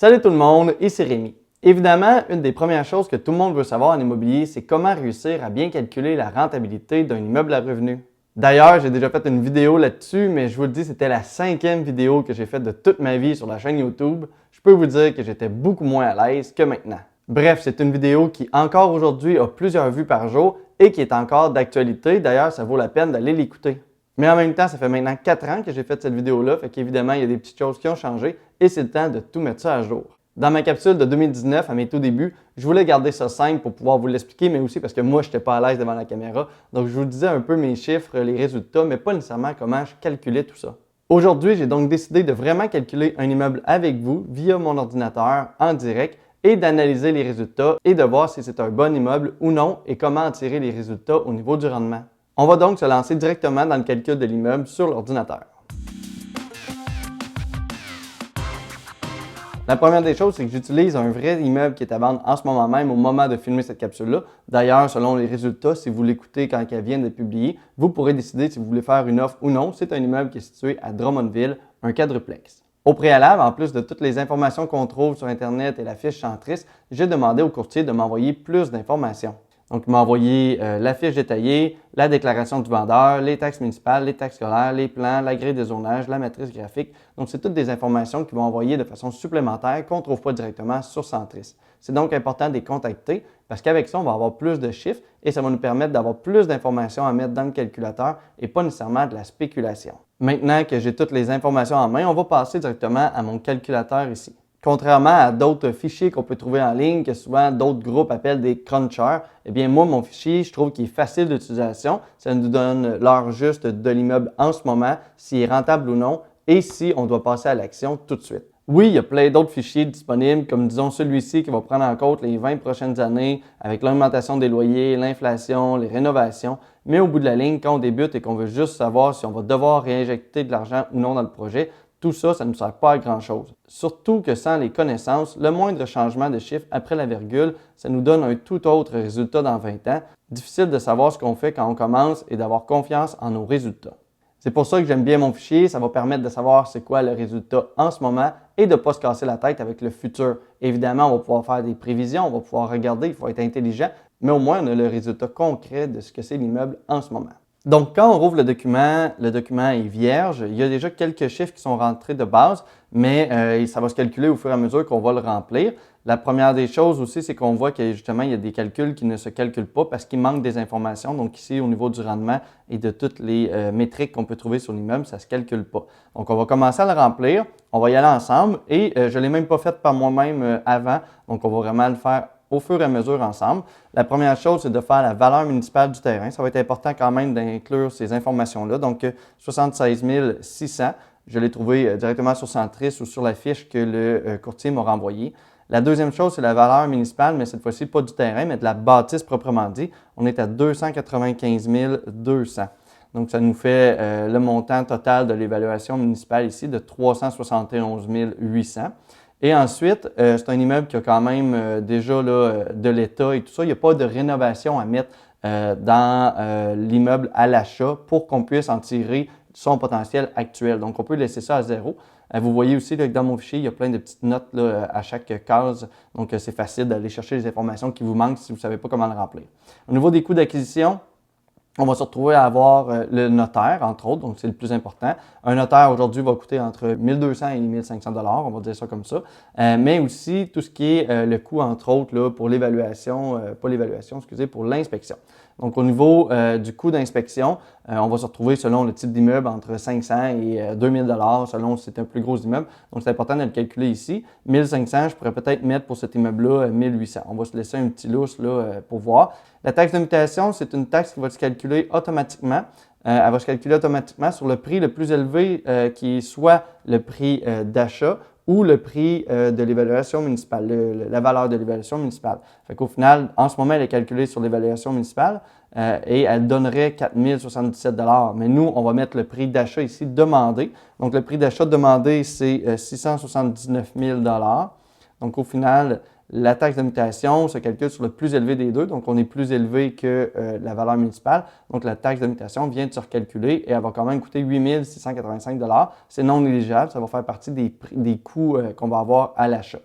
Salut tout le monde, ici Rémi. Évidemment, une des premières choses que tout le monde veut savoir en immobilier, c'est comment réussir à bien calculer la rentabilité d'un immeuble à revenu. D'ailleurs, j'ai déjà fait une vidéo là-dessus, mais je vous le dis, c'était la 5e vidéo que j'ai faite de toute ma vie sur la chaîne YouTube. Je peux vous dire que j'étais beaucoup moins à l'aise que maintenant. Bref, c'est une vidéo qui, encore aujourd'hui, a plusieurs vues par jour et qui est encore d'actualité. D'ailleurs, ça vaut la peine d'aller l'écouter. Mais en même temps, ça fait maintenant 4 ans que j'ai fait cette vidéo-là, fait qu'évidemment, il y a des petites choses qui ont changé et c'est le temps de tout mettre ça à jour. Dans ma capsule de 2019, à mes tout débuts, je voulais garder ça simple pour pouvoir vous l'expliquer, mais aussi parce que moi, je n'étais pas à l'aise devant la caméra. Donc, je vous disais un peu mes chiffres, les résultats, mais pas nécessairement comment je calculais tout ça. Aujourd'hui, j'ai donc décidé de vraiment calculer un immeuble avec vous via mon ordinateur en direct et d'analyser les résultats et de voir si c'est un bon immeuble ou non et comment en tirer les résultats au niveau du rendement. On va donc se lancer directement dans le calcul de l'immeuble sur l'ordinateur. La première des choses, c'est que j'utilise un vrai immeuble qui est à vendre en ce moment même au moment de filmer cette capsule-là. D'ailleurs, selon les résultats, si vous l'écoutez quand elle vient d'être publiée, vous pourrez décider si vous voulez faire une offre ou non. C'est un immeuble qui est situé à Drummondville, un quadruplex. Au préalable, en plus de toutes les informations qu'on trouve sur Internet et la fiche centriste, j'ai demandé au courtier de m'envoyer plus d'informations. Donc, il m'a envoyé la fiche détaillée, la déclaration du vendeur, les taxes municipales, les taxes scolaires, les plans, la grille de zonage, la matrice graphique. Donc, c'est toutes des informations qu'ils vont envoyer de façon supplémentaire qu'on ne trouve pas directement sur Centris. C'est donc important de les contacter parce qu'avec ça, on va avoir plus de chiffres et ça va nous permettre d'avoir plus d'informations à mettre dans le calculateur et pas nécessairement de la spéculation. Maintenant que j'ai toutes les informations en main, on va passer directement à mon calculateur ici. Contrairement à d'autres fichiers qu'on peut trouver en ligne, que souvent d'autres groupes appellent des crunchers, eh bien moi, mon fichier, je trouve qu'il est facile d'utilisation. Ça nous donne l'heure juste de l'immeuble en ce moment, s'il est rentable ou non, et si on doit passer à l'action tout de suite. Oui, il y a plein d'autres fichiers disponibles, comme disons celui-ci qui va prendre en compte les 20 prochaines années avec l'augmentation des loyers, l'inflation, les rénovations. Mais au bout de la ligne, quand on débute et qu'on veut juste savoir si on va devoir réinjecter de l'argent ou non dans le projet, tout ça, ça ne nous sert pas à grand-chose. Surtout que sans les connaissances, le moindre changement de chiffre après la virgule, ça nous donne un tout autre résultat dans 20 ans. Difficile de savoir ce qu'on fait quand on commence et d'avoir confiance en nos résultats. C'est pour ça que j'aime bien mon fichier, ça va permettre de savoir c'est quoi le résultat en ce moment et de ne pas se casser la tête avec le futur. Évidemment, on va pouvoir faire des prévisions, on va pouvoir regarder, il faut être intelligent, mais au moins on a le résultat concret de ce que c'est l'immeuble en ce moment. Donc, quand on rouvre le document est vierge. Il y a déjà quelques chiffres qui sont rentrés de base, mais ça va se calculer au fur et à mesure qu'on va le remplir. La première des choses aussi, c'est qu'on voit que justement, il y a des calculs qui ne se calculent pas parce qu'il manque des informations. Donc ici, au niveau du rendement et de toutes les métriques qu'on peut trouver sur l'immeuble, ça ne se calcule pas. Donc, on va commencer à le remplir. On va y aller ensemble et je ne l'ai même pas fait par moi-même avant. Donc, on va vraiment le faire au fur et à mesure ensemble. La première chose, c'est de faire la valeur municipale du terrain. Ça va être important quand même d'inclure ces informations-là. Donc, 76 600, je l'ai trouvé directement sur Centris ou sur la fiche que le courtier m'a renvoyée. La deuxième chose, c'est la valeur municipale, mais cette fois-ci, pas du terrain, mais de la bâtisse proprement dit. On est à 295 200. Donc, ça nous fait le montant total de l'évaluation municipale ici de 371 800. Et ensuite, c'est un immeuble qui a quand même déjà de l'état et tout ça. Il n'y a pas de rénovation à mettre dans l'immeuble à l'achat pour qu'on puisse en tirer son potentiel actuel. Donc, on peut laisser ça à zéro. Vous voyez aussi là, que dans mon fichier, il y a plein de petites notes là, à chaque case. Donc, c'est facile d'aller chercher les informations qui vous manquent si vous ne savez pas comment le remplir. Au niveau des coûts d'acquisition, on va se retrouver à avoir le notaire, entre autres, donc c'est le plus important. Un notaire aujourd'hui va coûter entre 1200 et 1500 $, on va dire ça comme ça. Mais aussi tout ce qui est le coût, entre autres, là, pour l'évaluation, pour l'inspection. Donc au niveau du coût d'inspection, on va se retrouver selon le type d'immeuble entre 500 et 2000 $ selon si c'est un plus gros immeuble. Donc c'est important de le calculer ici. 1500, je pourrais peut-être mettre pour cet immeuble-là 1800. On va se laisser un petit lousse là, pour voir. La taxe de mutation, c'est une taxe qui va se calculer automatiquement. Elle va se calculer automatiquement sur le prix le plus élevé qui est soit le prix d'achat ou le prix de l'évaluation municipale, la valeur de l'évaluation municipale. Fait qu'au final, en ce moment, elle est calculée sur l'évaluation municipale et elle donnerait 4 077 $. Mais nous, on va mettre le prix d'achat ici demandé. Donc, le prix d'achat demandé, c'est 679 000 $. Donc, au final, la taxe de mutation se calcule sur le plus élevé des deux, donc on est plus élevé que la valeur municipale. Donc la taxe de mutation vient de se recalculer et elle va quand même coûter 8 685 $. C'est non négligeable, ça va faire partie des coûts qu'on va avoir à l'achat.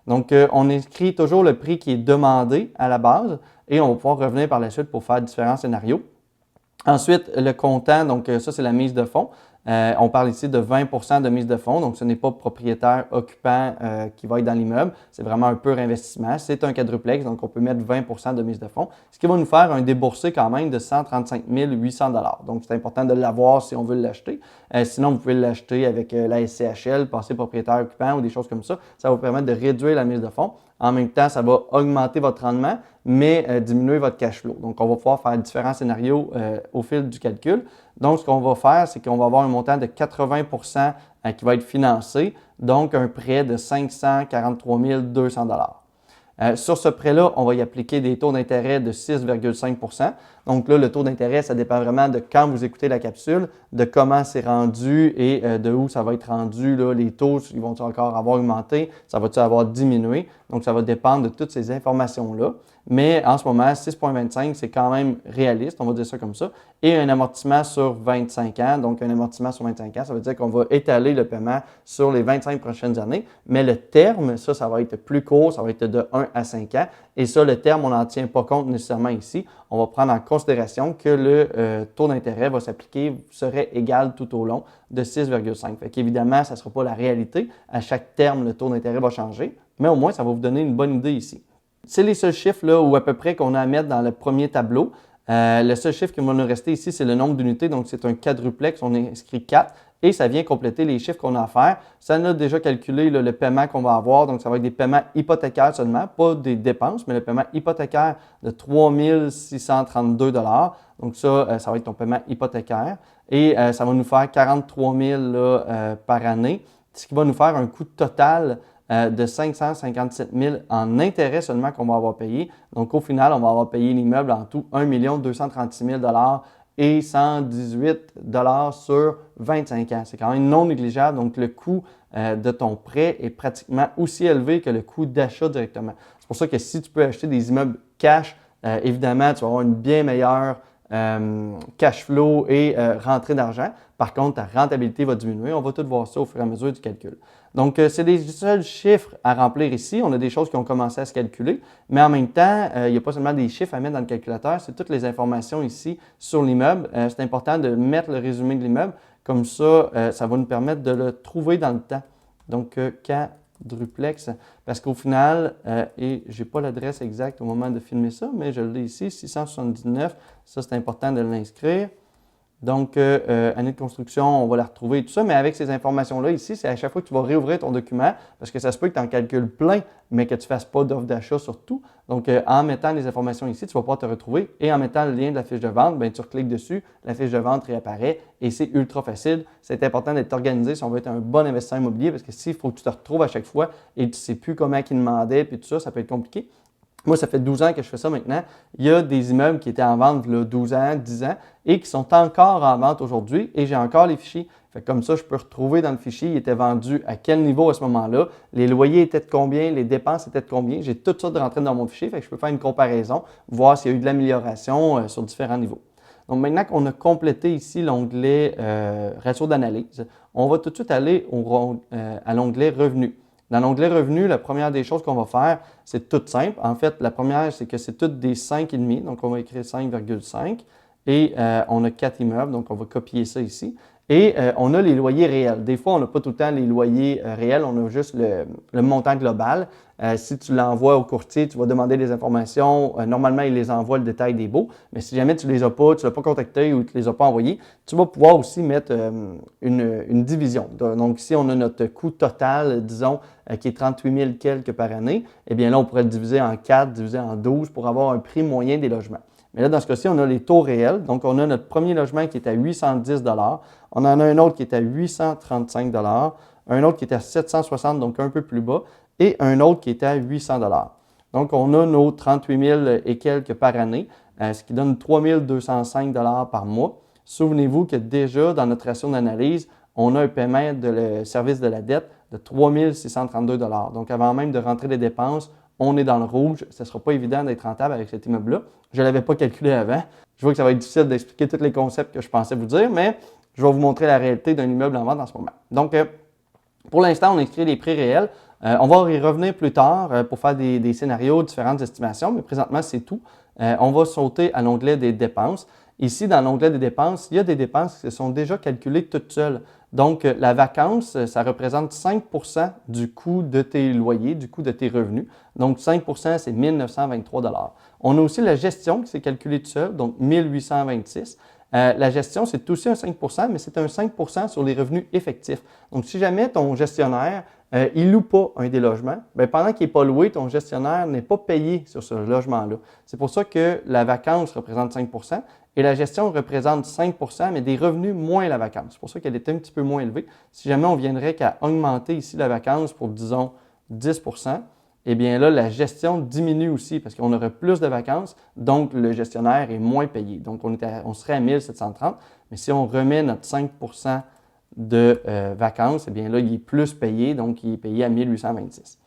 Donc, on inscrit toujours le prix qui est demandé à la base et on va pouvoir revenir par la suite pour faire différents scénarios. Ensuite, le comptant, donc ça, c'est la mise de fonds. On parle ici de 20% de mise de fonds, donc ce n'est pas propriétaire occupant qui va être dans l'immeuble, c'est vraiment un pur investissement. C'est un quadruplex, donc on peut mettre 20% de mise de fonds, ce qui va nous faire un déboursé quand même de 135 800 $. Donc c'est important de l'avoir si on veut l'acheter. Sinon, vous pouvez l'acheter avec la SCHL, passer propriétaire occupant ou des choses comme ça. Ça va vous permettre de réduire la mise de fonds. En même temps, ça va augmenter votre rendement, mais diminuer votre cash flow. Donc, on va pouvoir faire différents scénarios au fil du calcul. Donc, ce qu'on va faire, c'est qu'on va avoir un montant de 80% qui va être financé, donc un prêt de 543 200 $. Sur ce prêt-là, on va y appliquer des taux d'intérêt de 6,5%. Donc là, le taux d'intérêt, ça dépend vraiment de quand vous écoutez la capsule, de comment c'est rendu et de où ça va être rendu. Là, les taux, ils vont encore avoir augmenté, ça va-tu avoir diminué? Donc, ça va dépendre de toutes ces informations-là. Mais en ce moment, 6,25, c'est quand même réaliste, on va dire ça comme ça. Et un amortissement sur 25 ans. Donc, un amortissement sur 25 ans, ça veut dire qu'on va étaler le paiement sur les 25 prochaines années. Mais le terme, ça va être plus court, ça va être de 1 à 5 ans. Et ça, le terme, on n'en tient pas compte nécessairement ici. On va prendre en considération que le taux d'intérêt va s'appliquer, serait égal tout au long de 6,5. Fait qu'évidemment, ça ne sera pas la réalité. À chaque terme, le taux d'intérêt va changer. Mais au moins, ça va vous donner une bonne idée ici. C'est les seuls chiffres là, ou à peu près qu'on a à mettre dans le premier tableau. Le seul chiffre qui va nous rester ici, c'est le nombre d'unités. Donc, c'est un quadruplex. On a inscrit 4 et ça vient compléter les chiffres qu'on a à faire. Ça nous a déjà calculé là, le paiement qu'on va avoir. Donc, ça va être des paiements hypothécaires seulement, pas des dépenses, mais le paiement hypothécaire de 3 632 $. Donc, ça va être ton paiement hypothécaire. Et ça va nous faire 43 000 par année, ce qui va nous faire un coût total de 557 000 en intérêt seulement qu'on va avoir payé. Donc, au final, on va avoir payé l'immeuble en tout 1 236 000 $ et 118 $ sur 25 ans. C'est quand même non négligeable. Donc, le coût de ton prêt est pratiquement aussi élevé que le coût d'achat directement. C'est pour ça que si tu peux acheter des immeubles cash, évidemment, tu vas avoir une bien meilleure cash flow et rentrée d'argent. Par contre, ta rentabilité va diminuer. On va tout voir ça au fur et à mesure du calcul. Donc, c'est les seuls chiffres à remplir ici. On a des choses qui ont commencé à se calculer, mais en même temps, il n'y a pas seulement des chiffres à mettre dans le calculateur, c'est toutes les informations ici sur l'immeuble. C'est important de mettre le résumé de l'immeuble. Comme ça, ça va nous permettre de le trouver dans le temps. Donc, quadruplex, parce qu'au final, et je n'ai pas l'adresse exacte au moment de filmer ça, mais je l'ai ici, 679. Ça, c'est important de l'inscrire. Donc, année de construction, on va la retrouver et tout ça, mais avec ces informations-là ici, c'est à chaque fois que tu vas réouvrir ton document, parce que ça se peut que tu en calcules plein, mais que tu ne fasses pas d'offre d'achat sur tout. Donc, en mettant les informations ici, tu vas pouvoir te retrouver et en mettant le lien de la fiche de vente, bien, tu recliques dessus, la fiche de vente réapparaît et c'est ultra facile. C'est important d'être organisé si on veut être un bon investisseur immobilier, parce que s'il faut que tu te retrouves à chaque fois et tu ne sais plus comment ils demandaient, puis tout ça, ça peut être compliqué. Moi, ça fait 12 ans que je fais ça maintenant. Il y a des immeubles qui étaient en vente là, 12 ans, 10 ans et qui sont encore en vente aujourd'hui et j'ai encore les fichiers. Fait que comme ça, je peux retrouver dans le fichier, il était vendu à quel niveau à ce moment-là, les loyers étaient de combien, les dépenses étaient de combien. J'ai tout ça de rentrer dans mon fichier, fait que je peux faire une comparaison, voir s'il y a eu de l'amélioration sur différents niveaux. Donc maintenant qu'on a complété ici l'onglet ratio d'analyse, on va tout de suite aller à l'onglet revenus. Dans l'onglet Revenus, la première des choses qu'on va faire, c'est tout simple. En fait, la première, c'est que c'est toutes des 5,5. Donc, on va écrire 5,5. Et on a 4 immeubles, donc on va copier ça ici. Et on a les loyers réels. Des fois, on n'a pas tout le temps les loyers réels, on a juste le montant global. Si tu l'envoies au courtier, tu vas demander des informations. Normalement, il les envoie le détail des baux. Mais si jamais tu ne les as pas, tu ne l'as pas contacté ou tu ne les as pas envoyés, tu vas pouvoir aussi mettre une division. Donc, si on a notre coût total, disons, qui est 38 000 quelques par année, eh bien là, on pourrait le diviser en 4, diviser en 12 pour avoir un prix moyen des logements. Mais là, dans ce cas-ci, on a les taux réels. Donc, on a notre premier logement qui est à 810 $. On en a un autre qui est à 835 $, un autre qui est à 760 $, donc un peu plus bas, et un autre qui est à 800 $. Donc, on a nos 38 000 et quelques par année, ce qui donne 3 205 $ par mois. Souvenez-vous que déjà, dans notre ratio d'analyse, on a un paiement de service de la dette de 3 632 $. Donc, avant même de rentrer les dépenses, on est dans le rouge. Ce ne sera pas évident d'être rentable avec cet immeuble-là. Je ne l'avais pas calculé avant. Je vois que ça va être difficile d'expliquer tous les concepts que je pensais vous dire, mais je vais vous montrer la réalité d'un immeuble en vente en ce moment. Donc, pour l'instant, on inscrit les prix réels. On va y revenir plus tard pour faire des scénarios, différentes estimations, mais présentement, c'est tout. On va sauter à l'onglet des dépenses. Ici, dans l'onglet des dépenses, il y a des dépenses qui sont déjà calculées toutes seules. Donc, la vacance, ça représente 5 du coût de tes loyers, du coût de tes revenus. Donc, 5 c'est 1 923 $. On a aussi la gestion qui s'est calculée toute seule, donc 1 826 $. La gestion, c'est aussi un 5 mais c'est un 5 sur les revenus effectifs. Donc, si jamais ton gestionnaire, il ne loue pas un des logements, bien, pendant qu'il n'est pas loué, ton gestionnaire n'est pas payé sur ce logement-là. C'est pour ça que la vacance représente 5 et la gestion représente 5 mais des revenus moins la vacance. C'est pour ça qu'elle est un petit peu moins élevée. Si jamais on viendrait qu'à augmenter ici la vacance pour, disons, 10 eh bien là, la gestion diminue aussi parce qu'on aurait plus de vacances, donc le gestionnaire est moins payé. Donc, on serait à 1 730, mais si on remet notre 5 de vacances, eh bien là, il est plus payé, donc il est payé à 1 826.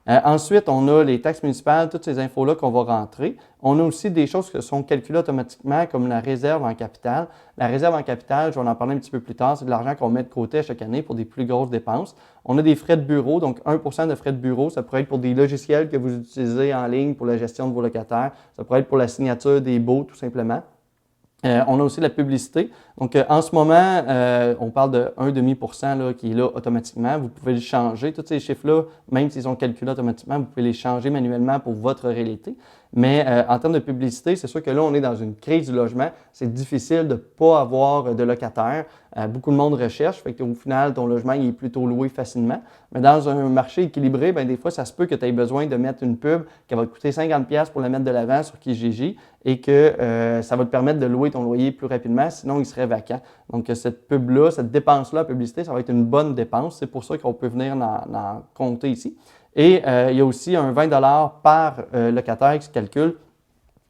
Ensuite, on a les taxes municipales, toutes ces infos-là qu'on va rentrer. On a aussi des choses qui sont calculées automatiquement, comme la réserve en capital. La réserve en capital, je vais en parler un petit peu plus tard, c'est de l'argent qu'on met de côté à chaque année pour des plus grosses dépenses. On a des frais de bureau, donc 1 de frais de bureau, ça pourrait être pour des logiciels que vous utilisez en ligne pour la gestion de vos locataires, ça pourrait être pour la signature des baux, tout simplement. On a aussi la publicité. Donc, en ce moment, on parle de 1,5% là, qui est là automatiquement. Vous pouvez le changer. Tous ces chiffres-là, même s'ils sont calculés automatiquement, vous pouvez les changer manuellement pour votre réalité. Mais en termes de publicité, c'est sûr que là, on est dans une crise du logement. C'est difficile de ne pas avoir de locataires. Beaucoup de monde recherche, fait qu'au final, ton logement il est plutôt loué facilement. Mais dans un marché équilibré, bien, des fois, ça se peut que tu aies besoin de mettre une pub qui va te coûter 50$ pour la mettre de l'avant sur Kijiji et que ça va te permettre de louer ton loyer plus rapidement, sinon il serait vacant. Donc, cette pub-là, cette dépense-là, la publicité, ça va être une bonne dépense. C'est pour ça qu'on peut venir en compter ici. Et il y a aussi un 20$ par locataire qui se calcule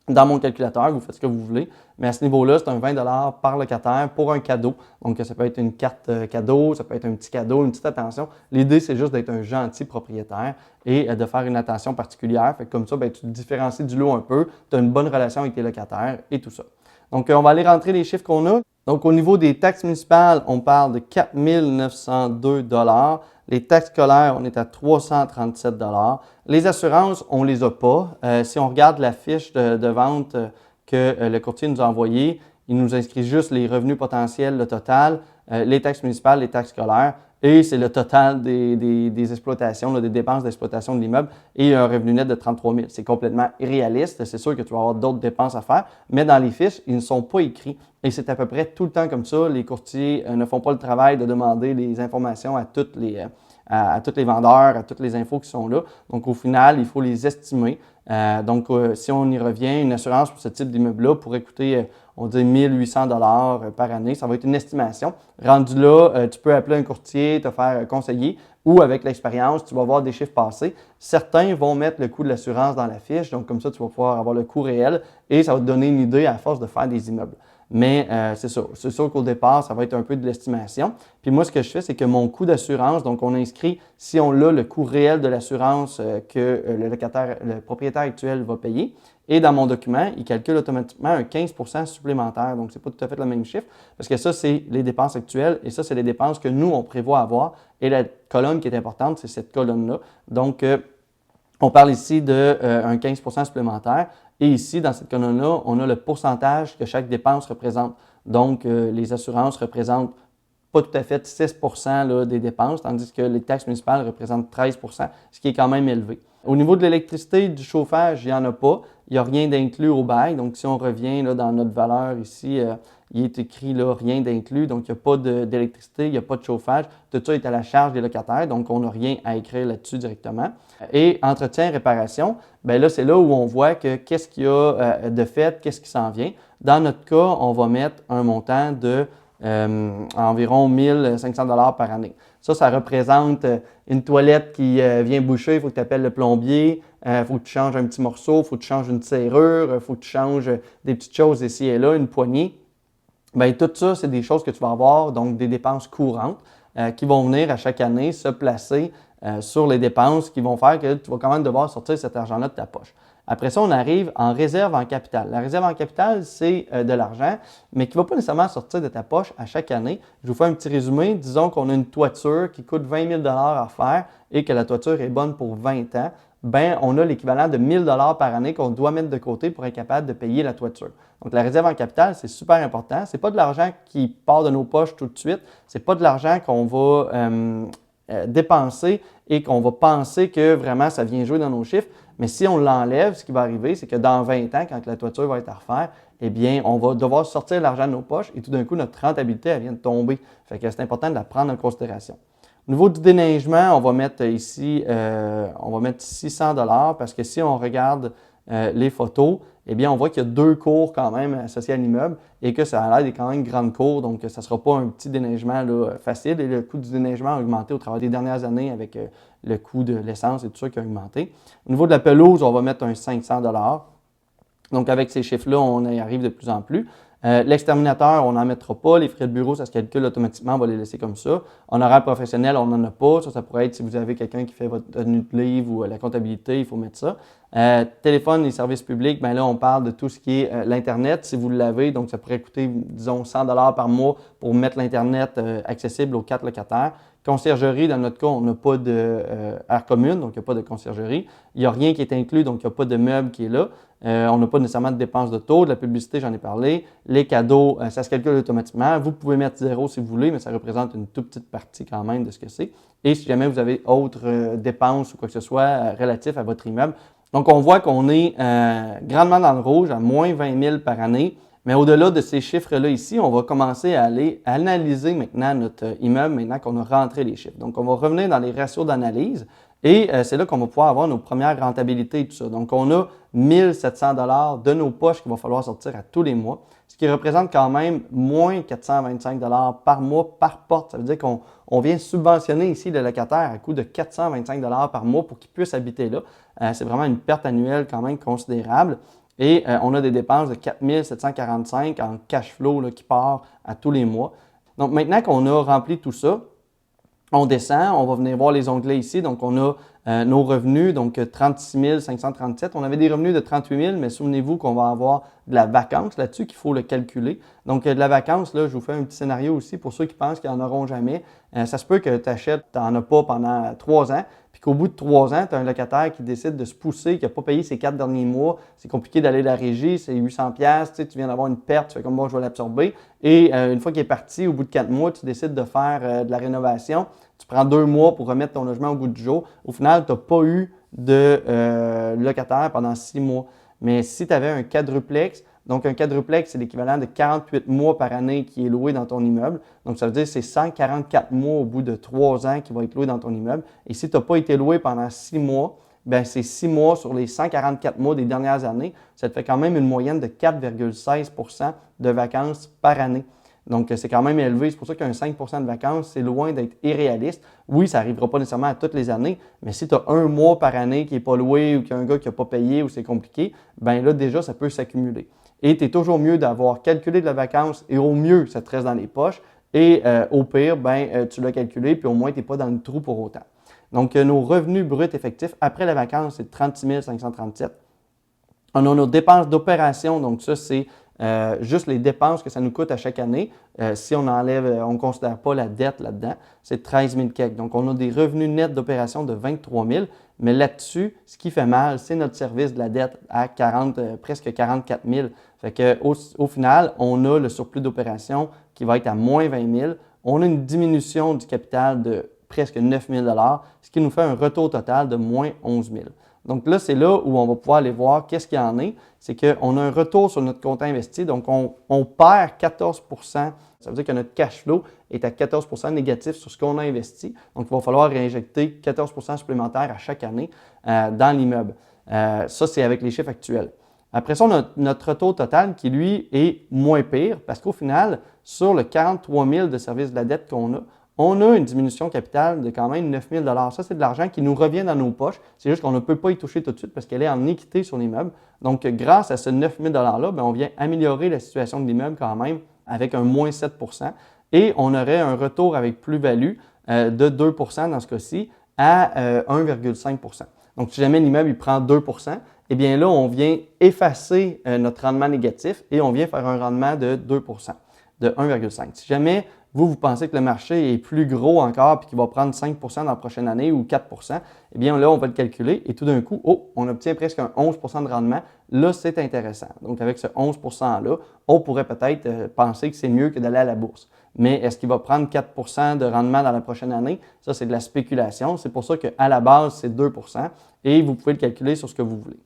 dans mon calculateur. Vous faites ce que vous voulez. Mais à ce niveau-là, c'est un 20$ par locataire pour un cadeau. Donc, ça peut être une carte cadeau, ça peut être un petit cadeau, une petite attention. L'idée, c'est juste d'être un gentil propriétaire et de faire une attention particulière. Fait que comme ça, bien, tu te différencies du lot un peu. Tu as une bonne relation avec tes locataires et tout ça. Donc, on va aller rentrer les chiffres qu'on a. Donc, au niveau des taxes municipales, on parle de 4 902 $. Les taxes scolaires, on est à 337 $. Les assurances, on ne les a pas. Si on regarde la fiche de vente que le courtier nous a envoyée, il nous inscrit juste les revenus potentiels, le total, les taxes municipales, les taxes scolaires, et c'est le total des exploitations, là, des dépenses d'exploitation de l'immeuble et un revenu net de 33 000. C'est complètement irréaliste. C'est sûr que tu vas avoir d'autres dépenses à faire, mais dans les fiches, ils ne sont pas écrits. Et c'est à peu près tout le temps comme ça. Les courtiers ne font pas le travail de demander les informations à tous les vendeurs, à toutes les infos qui sont là. Donc, au final, il faut les estimer. Si on y revient, une assurance pour ce type d'immeuble-là pourrait coûter, on dit 1 800 $ par année. Ça va être une estimation. Rendu là, tu peux appeler un courtier, te faire conseiller ou avec l'expérience, tu vas voir des chiffres passés. Certains vont mettre le coût de l'assurance dans la fiche. Donc, comme ça, tu vas pouvoir avoir le coût réel et ça va te donner une idée à force de faire des immeubles. Mais c'est ça. C'est sûr qu'au départ, ça va être un peu de l'estimation. Puis moi, ce que je fais, c'est que mon coût d'assurance, donc on inscrit, si on a le coût réel de l'assurance que le propriétaire actuel va payer. Et dans mon document, il calcule automatiquement un 15% supplémentaire. Donc, ce n'est pas tout à fait le même chiffre parce que ça, c'est les dépenses actuelles et ça, c'est les dépenses que nous, on prévoit avoir. Et la colonne qui est importante, c'est cette colonne-là. Donc, on parle ici d'un 15% supplémentaire. Et ici, dans cette colonne-là, on a le pourcentage que chaque dépense représente. Donc, les assurances représentent pas tout à fait 6 là, des dépenses, tandis que les taxes municipales représentent 13 ce qui est quand même élevé. Au niveau de l'électricité, du chauffage, il n'y en a pas. Il n'y a rien d'inclus au bail. Donc, si on revient là, dans notre valeur ici, il est écrit là, rien d'inclus. Donc, il n'y a pas d'électricité, il n'y a pas de chauffage. Tout ça est à la charge des locataires. Donc, on n'a rien à écrire là-dessus directement. Et entretien et réparation, bien là, c'est là où on voit que qu'est-ce qu'il y a de fait, qu'est-ce qui s'en vient. Dans notre cas, on va mettre un montant de environ 1 500 $ par année. Ça représente une toilette qui vient boucher, il faut que tu appelles le plombier, il faut que tu changes un petit morceau, il faut que tu changes une serrure, il faut que tu changes des petites choses ici et là, une poignée. Bien, tout ça, c'est des choses que tu vas avoir, donc des dépenses courantes qui vont venir à chaque année se placer sur les dépenses qui vont faire que tu vas quand même devoir sortir cet argent-là de ta poche. Après ça, on arrive en réserve en capital. La réserve en capital, c'est de l'argent, mais qui ne va pas nécessairement sortir de ta poche à chaque année. Je vous fais un petit résumé. Disons qu'on a une toiture qui coûte 20 000 à faire et que la toiture est bonne pour 20 ans. Ben, on a l'équivalent de 1 000 par année qu'on doit mettre de côté pour être capable de payer la toiture. Donc, la réserve en capital, c'est super important. Ce n'est pas de l'argent qui part de nos poches tout de suite. Ce n'est pas de l'argent qu'on va dépenser et qu'on va penser que vraiment ça vient jouer dans nos chiffres. Mais si on l'enlève, ce qui va arriver, c'est que dans 20 ans, quand la toiture va être à refaire, eh bien, on va devoir sortir l'argent de nos poches et tout d'un coup, notre rentabilité, elle vient de tomber. Fait que c'est important de la prendre en considération. Au niveau du déneigement, on va mettre ici, 600 $ parce que si on regarde les photos, eh bien, on voit qu'il y a 2 cours quand même associés à l'immeuble et que ça a l'air d'être quand même une grande cour, donc ça ne sera pas un petit déneigement là, facile. Et le coût du déneigement a augmenté au travers des dernières années avec le coût de l'essence et tout ça qui a augmenté. Au niveau de la pelouse, on va mettre un 500 $. Donc, avec ces chiffres-là, on y arrive de plus en plus. L'exterminateur, on n'en mettra pas. Les frais de bureau, ça se calcule automatiquement, on va les laisser comme ça. Honoraire professionnel, on n'en a pas. Ça pourrait être si vous avez quelqu'un qui fait votre tenue de livre ou la comptabilité, il faut mettre ça. Téléphone et services publics, bien là, on parle de tout ce qui est l'Internet, si vous l'avez. Donc, ça pourrait coûter, disons, 100 $ par mois pour mettre l'Internet accessible aux 4 locataires. Conciergerie, dans notre cas, on n'a pas d'aire commune, donc il n'y a pas de conciergerie. Il n'y a rien qui est inclus, donc il n'y a pas de meuble qui est là. On n'a pas nécessairement de dépenses de taux. De la publicité, j'en ai parlé. Les cadeaux, ça se calcule automatiquement. Vous pouvez mettre 0 si vous voulez, mais ça représente une toute petite partie quand même de ce que c'est. Et si jamais vous avez autres dépenses ou quoi que ce soit relatif à votre immeuble. Donc, on voit qu'on est grandement dans le rouge, à moins 20 000 par année. Mais au-delà de ces chiffres-là ici, on va commencer à aller analyser maintenant notre immeuble, maintenant qu'on a rentré les chiffres. Donc, on va revenir dans les ratios d'analyse et c'est là qu'on va pouvoir avoir nos premières rentabilités et tout ça. Donc, on a 1 700 $ de nos poches qu'il va falloir sortir à tous les mois, ce qui représente quand même moins 425 $ par mois par porte. Ça veut dire qu'on vient subventionner ici le locataire à coût de 425 $ par mois pour qu'il puisse habiter là. C'est vraiment une perte annuelle quand même considérable. Et on a des dépenses de 4 745 en cash flow là, qui part à tous les mois. Donc, maintenant qu'on a rempli tout ça, on descend, on va venir voir les onglets ici. Donc, on a nos revenus, donc 36 537. On avait des revenus de 38 000, mais souvenez-vous qu'on va avoir de la vacance là-dessus qu'il faut le calculer. Donc, de la vacance, là, je vous fais un petit scénario aussi pour ceux qui pensent qu'ils n'en auront jamais. Ça se peut que tu achètes, tu n'en as pas pendant 3 ans, puis qu'au bout de 3 ans, tu as un locataire qui décide de se pousser, qui n'a pas payé ses 4 derniers mois. C'est compliqué d'aller à la régie, c'est 800 $, tu viens d'avoir une perte, tu fais comme bon, je vais l'absorber. Et une fois qu'il est parti, au bout de 4 mois, tu décides de faire de la rénovation. Tu prends 2 mois pour remettre ton logement au goût du jour. Au final, tu n'as pas eu de locataire pendant 6 mois. Mais si tu avais un quadruplex, donc un quadruplex, c'est l'équivalent de 48 mois par année qui est loué dans ton immeuble. Donc, ça veut dire que c'est 144 mois au bout de 3 ans qui va être loué dans ton immeuble. Et si tu n'as pas été loué pendant 6 mois, bien, c'est 6 mois sur les 144 mois des dernières années. Ça te fait quand même une moyenne de 4,16 % de vacances par année. Donc, c'est quand même élevé. C'est pour ça qu'un 5 % de vacances, c'est loin d'être irréaliste. Oui, ça n'arrivera pas nécessairement à toutes les années, mais si tu as un mois par année qui n'est pas loué ou qu'il y a un gars qui n'a pas payé ou c'est compliqué, bien là, déjà, ça peut s'accumuler. Et tu es toujours mieux d'avoir calculé de la vacance et au mieux, ça te reste dans les poches. Et au pire, ben, tu l'as calculé puis au moins, tu n'es pas dans le trou pour autant. Donc, nos revenus bruts effectifs après la vacance, c'est 36 537. On a nos dépenses d'opération, donc ça, c'est juste les dépenses que ça nous coûte à chaque année. Si on enlève, on ne considère pas la dette là-dedans, c'est 13 000 quelques. Donc, on a des revenus nets d'opération de 23 000. Mais là-dessus, ce qui fait mal, c'est notre service de la dette à presque 44 000. Fait qu'au final, on a le surplus d'opération qui va être à moins 20 000. On a une diminution du capital de presque 9 000 $, ce qui nous fait un retour total de moins 11 000. Donc là, c'est là où on va pouvoir aller voir qu'est-ce qu'il y en est. C'est qu'on a un retour sur notre compte investi, donc on perd 14 %. Ça veut dire que notre cash flow est à 14 % négatif sur ce qu'on a investi. Donc, il va falloir réinjecter 14 % supplémentaires à chaque année dans l'immeuble. Ça, c'est avec les chiffres actuels. Après ça, on a notre retour total qui, lui, est moins pire parce qu'au final, sur le 43 000 de service de la dette qu'on a, on a une diminution capitale de quand même 9 000 $. Ça, c'est de l'argent qui nous revient dans nos poches. C'est juste qu'on ne peut pas y toucher tout de suite parce qu'elle est en équité sur l'immeuble. Donc, grâce à ce 9 000 $-là, bien, on vient améliorer la situation de l'immeuble quand même avec un moins 7 % et on aurait un retour avec plus-value de 2 % dans ce cas-ci à 1,5 %. Donc, si jamais l'immeuble il prend 2 eh bien là, on vient effacer notre rendement négatif et on vient faire un rendement de 2 de 1,5. Si jamais vous pensez que le marché est plus gros encore et qu'il va prendre 5 dans la prochaine année ou 4 eh bien là, on va le calculer et tout d'un coup, on obtient presque un 11 de rendement. Là, c'est intéressant. Donc, avec ce 11 %-là, on pourrait peut-être penser que c'est mieux que d'aller à la bourse. Mais est-ce qu'il va prendre 4 de rendement dans la prochaine année? Ça, c'est de la spéculation. C'est pour ça qu'à la base, c'est 2 et vous pouvez le calculer sur ce que vous voulez.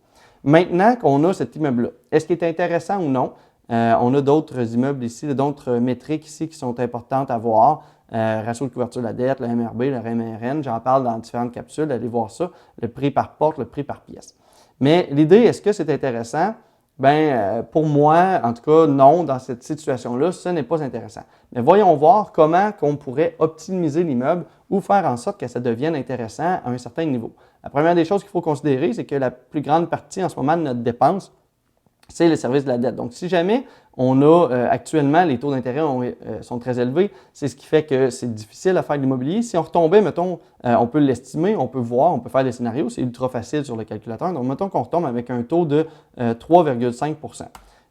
Maintenant qu'on a cet immeuble-là, est-ce qu'il est intéressant ou non? On a d'autres immeubles ici, d'autres métriques ici qui sont importantes à voir. Ratio de couverture de la dette, le MRB, le RMRN, j'en parle dans différentes capsules, allez voir ça, le prix par porte, le prix par pièce. Mais l'idée, est-ce que c'est intéressant? Pour moi, en tout cas, non, dans cette situation-là, ce n'est pas intéressant. Mais voyons voir comment on pourrait optimiser l'immeuble ou faire en sorte que ça devienne intéressant à un certain niveau. La première des choses qu'il faut considérer, c'est que la plus grande partie en ce moment de notre dépense, c'est le service de la dette. Donc, si jamais on a actuellement, les taux d'intérêt sont très élevés, c'est ce qui fait que c'est difficile à faire de l'immobilier. Si on retombait, mettons, on peut l'estimer, on peut voir, on peut faire des scénarios, c'est ultra facile sur le calculateur. Donc, mettons qu'on retombe avec un taux de 3,5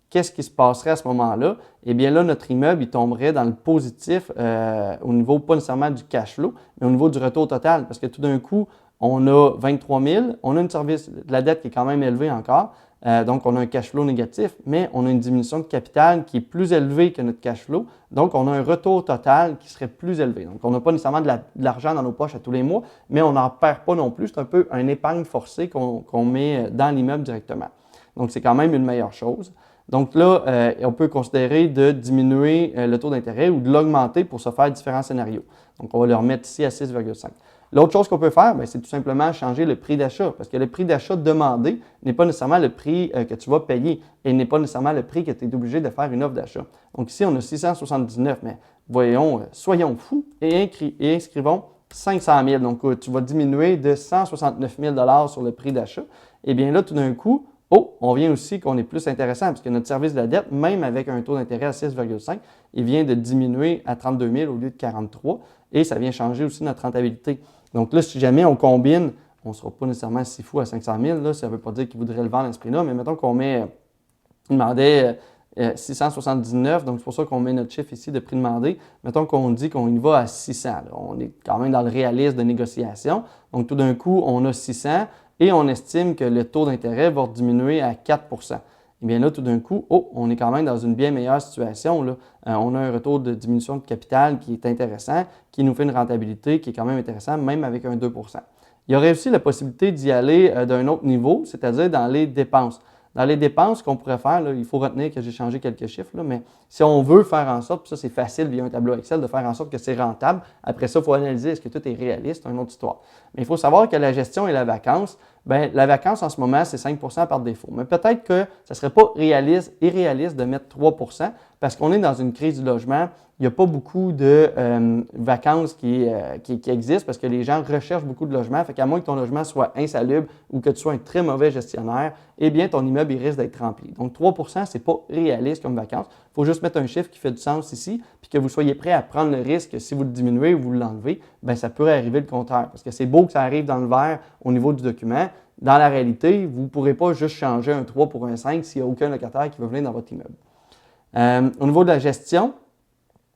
Qu'est-ce qui se passerait à ce moment-là? Eh bien là, notre immeuble, il tomberait dans le positif au niveau, pas nécessairement du cash flow, mais au niveau du retour total. Parce que tout d'un coup, on a 23 000, on a une service de la dette qui est quand même élevée encore. Donc, on a un cash flow négatif, mais on a une diminution de capital qui est plus élevée que notre cash flow. Donc, on a un retour total qui serait plus élevé. Donc, on n'a pas nécessairement de l'argent dans nos poches à tous les mois, mais on n'en perd pas non plus. C'est un peu une épargne forcée qu'on met dans l'immeuble directement. Donc, c'est quand même une meilleure chose. Donc là, on peut considérer de diminuer le taux d'intérêt ou de l'augmenter pour se faire différents scénarios. Donc, on va le remettre ici à 6,5. L'autre chose qu'on peut faire, c'est tout simplement changer le prix d'achat parce que le prix d'achat demandé n'est pas nécessairement le prix que tu vas payer et n'est pas nécessairement le prix que tu es obligé de faire une offre d'achat. Donc ici, on a 679, mais voyons, soyons fous et inscrivons 500 000. Donc, tu vas diminuer de 169 000 sur le prix d'achat. Et bien là, tout d'un coup, on vient aussi qu'on est plus intéressant parce que notre service de la dette, même avec un taux d'intérêt à 6,5, il vient de diminuer à 32 000 au lieu de 43 et ça vient changer aussi notre rentabilité. Donc là, si jamais on combine, on ne sera pas nécessairement si fou à 500 000, là, ça ne veut pas dire qu'il voudrait le vendre à ce prix-là, mais mettons qu'on met, il demandait 679, donc c'est pour ça qu'on met notre chiffre ici de prix demandé. Mettons qu'on dit qu'on y va à 600. Là. On est quand même dans le réalisme de négociation. Donc tout d'un coup, on a 600 et on estime que le taux d'intérêt va diminuer à 4 Eh bien là, tout d'un coup, on est quand même dans une bien meilleure situation. Là. On a un retour de diminution de capital qui est intéressant, qui nous fait une rentabilité qui est quand même intéressante, même avec un 2 Il y aurait aussi la possibilité d'y aller d'un autre niveau, c'est-à-dire dans les dépenses. Dans les dépenses qu'on pourrait faire, là, il faut retenir que j'ai changé quelques chiffres, là, mais si on veut faire en sorte, puis ça c'est facile via un tableau Excel, de faire en sorte que c'est rentable, après ça, il faut analyser est-ce que tout est réaliste, c'est une autre histoire. Mais il faut savoir que la gestion et la vacance, la vacance en ce moment, c'est 5 par défaut. Mais peut-être que ça ne serait pas irréaliste de mettre 3 parce qu'on est dans une crise du logement. Il n'y a pas beaucoup de vacances qui existent parce que les gens recherchent beaucoup de logements. Fait qu'à moins que ton logement soit insalubre ou que tu sois un très mauvais gestionnaire, eh bien, ton immeuble il risque d'être rempli. Donc, 3 ce n'est pas réaliste comme vacances. Il faut juste mettre un chiffre qui fait du sens ici, puis que vous soyez prêt à prendre le risque que si vous le diminuez ou vous l'enlevez, ça pourrait arriver le contraire. Parce que c'est beau que ça arrive dans le vert au niveau du document. Dans la réalité, vous ne pourrez pas juste changer un 3 pour un 5 s'il n'y a aucun locataire qui va venir dans votre immeuble. Au niveau de la gestion,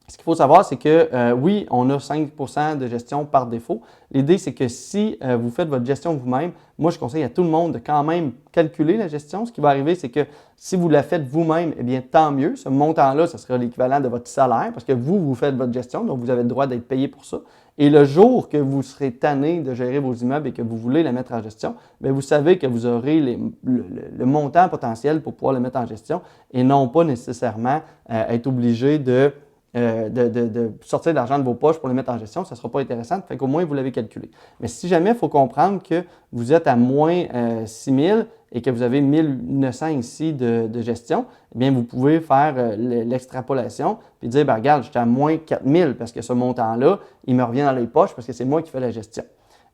ce qu'il faut savoir, c'est que oui, on a 5 de gestion par défaut. L'idée, c'est que si vous faites votre gestion vous-même, moi, je conseille à tout le monde de quand même calculer la gestion. Ce qui va arriver, c'est que si vous la faites vous-même, eh bien, tant mieux. Ce montant-là, ce sera l'équivalent de votre salaire parce que vous faites votre gestion, donc vous avez le droit d'être payé pour ça. Et le jour que vous serez tanné de gérer vos immeubles et que vous voulez la mettre en gestion, bien, vous savez que vous aurez le montant potentiel pour pouvoir le mettre en gestion et non pas nécessairement être obligé de sortir de l'argent de vos poches pour le mettre en gestion, ça ne sera pas intéressant, fait qu'au moins vous l'avez calculé. Mais si jamais il faut comprendre que vous êtes à moins 6 000 et que vous avez 1 900 ici de gestion, eh bien vous pouvez faire l'extrapolation et dire, regarde, j'étais à moins 4 000 parce que ce montant-là, il me revient dans les poches parce que c'est moi qui fais la gestion.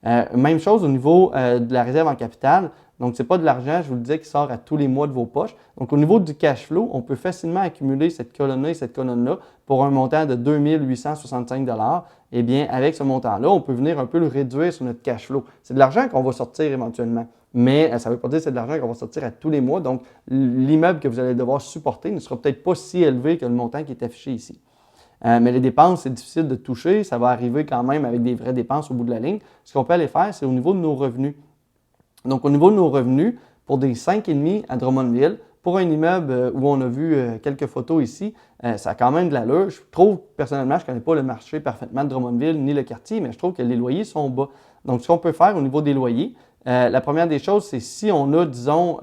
Même chose au niveau de la réserve en capital. Donc, ce n'est pas de l'argent, je vous le disais, qui sort à tous les mois de vos poches. Donc, au niveau du cash flow, on peut facilement accumuler cette colonne-là et cette colonne-là pour un montant de 2 865 $. Eh bien, avec ce montant-là, on peut venir un peu le réduire sur notre cash flow. C'est de l'argent qu'on va sortir éventuellement, mais ça ne veut pas dire que c'est de l'argent qu'on va sortir à tous les mois. Donc, l'immeuble que vous allez devoir supporter ne sera peut-être pas si élevé que le montant qui est affiché ici. Mais les dépenses, c'est difficile de toucher. Ça va arriver quand même avec des vraies dépenses au bout de la ligne. Ce qu'on peut aller faire, c'est au niveau de nos revenus. Donc, au niveau de nos revenus, pour des 5,5 à Drummondville, pour un immeuble où on a vu quelques photos ici, ça a quand même de l'allure. Je trouve, personnellement, je ne connais pas le marché parfaitement de Drummondville ni le quartier, mais je trouve que les loyers sont bas. Donc, ce qu'on peut faire au niveau des loyers, la première des choses, c'est si on a, disons,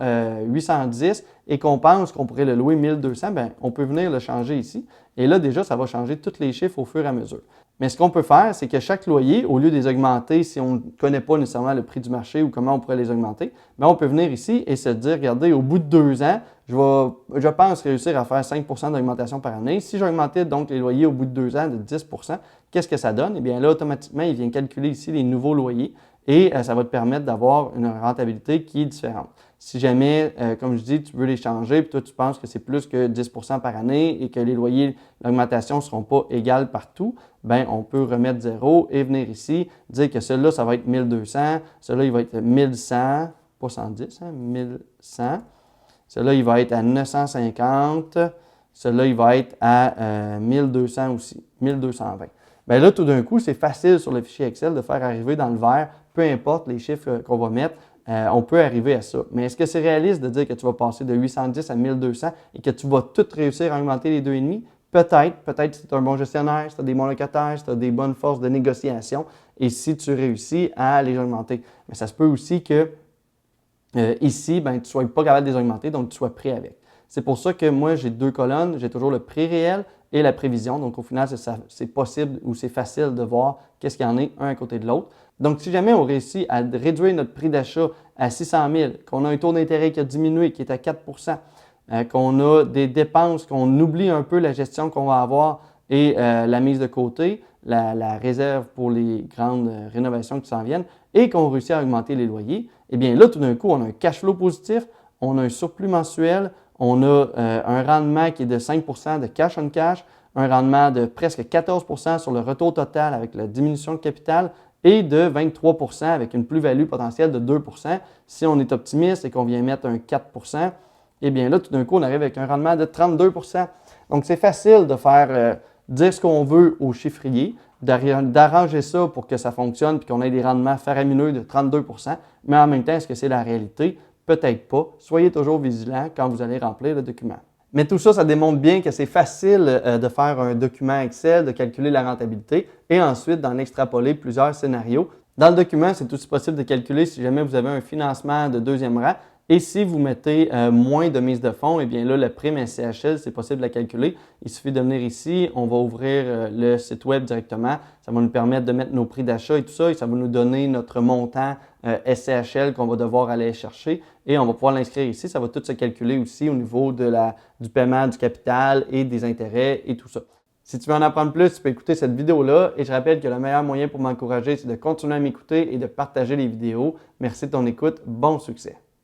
810 et qu'on pense qu'on pourrait le louer 1200, bien, on peut venir le changer ici. Et là, déjà, ça va changer tous les chiffres au fur et à mesure. Mais ce qu'on peut faire, c'est que chaque loyer, au lieu de les augmenter, si on ne connaît pas nécessairement le prix du marché ou comment on pourrait les augmenter, bien, on peut venir ici et se dire, regardez, au bout de 2 ans, je pense réussir à faire 5 d'augmentation par année. Si j'augmentais donc les loyers au bout de 2 ans de 10 qu'est-ce que ça donne? Eh bien là, automatiquement, il vient calculer ici les nouveaux loyers et ça va te permettre d'avoir une rentabilité qui est différente. Si jamais, comme je dis, tu veux les changer, puis toi, tu penses que c'est plus que 10 par année et que les loyers, l'augmentation ne seront pas égales partout, bien, on peut remettre 0 et venir ici, dire que celui-là, ça va être 1200, celui-là, il va être 1100, pas 110, 1100, celui-là, il va être à 950, celui-là, il va être à 1200 aussi, 1220. Bien là, tout d'un coup, c'est facile sur le fichier Excel de faire arriver dans le vert, peu importe les chiffres qu'on va mettre, on peut arriver à ça. Mais est-ce que c'est réaliste de dire que tu vas passer de 810 à 1200 et que tu vas tout réussir à augmenter les 2,5? Peut-être. Peut-être si tu es un bon gestionnaire, si tu as des bons locataires, si tu as des bonnes forces de négociation et si tu réussis à les augmenter. Mais ça se peut aussi que ici, ben, tu ne sois pas capable de les augmenter, donc tu sois prêt avec. C'est pour ça que moi, j'ai 2 colonnes. J'ai toujours le prix réel et la prévision. Donc, au final, c'est possible ou c'est facile de voir qu'est-ce qu'il y en a un à côté de l'autre. Donc, si jamais on réussit à réduire notre prix d'achat à 600 000, qu'on a un taux d'intérêt qui a diminué, qui est à 4 qu'on a des dépenses, qu'on oublie un peu la gestion qu'on va avoir et la mise de côté, la réserve pour les grandes rénovations qui s'en viennent, et qu'on réussit à augmenter les loyers, eh bien là, tout d'un coup, on a un cash flow positif, on a un surplus mensuel, on a un rendement qui est de 5 de cash on cash, un rendement de presque 14 sur le retour total avec la diminution de capital et de 23 avec une plus-value potentielle de 2 Si on est optimiste et qu'on vient mettre un 4 eh bien là, tout d'un coup, on arrive avec un rendement de 32 Donc, c'est facile de faire dire ce qu'on veut au chiffrier, d'arranger ça pour que ça fonctionne et qu'on ait des rendements faramineux de 32 mais en même temps, est-ce que c'est la réalité? Peut-être pas. Soyez toujours vigilant quand vous allez remplir le document. Mais tout ça, ça démontre bien que c'est facile de faire un document Excel, de calculer la rentabilité et ensuite d'en extrapoler plusieurs scénarios. Dans le document, c'est aussi possible de calculer si jamais vous avez un financement de deuxième rang. Et si vous mettez moins de mise de fonds, eh bien là, la prime SCHL, c'est possible de la calculer. Il suffit de venir ici, on va ouvrir le site web directement. Ça va nous permettre de mettre nos prix d'achat et tout ça, et ça va nous donner notre montant SCHL qu'on va devoir aller chercher. Et on va pouvoir l'inscrire ici. Ça va tout se calculer aussi au niveau du paiement du capital et des intérêts et tout ça. Si tu veux en apprendre plus, tu peux écouter cette vidéo-là. Et je rappelle que le meilleur moyen pour m'encourager, c'est de continuer à m'écouter et de partager les vidéos. Merci de ton écoute. Bon succès!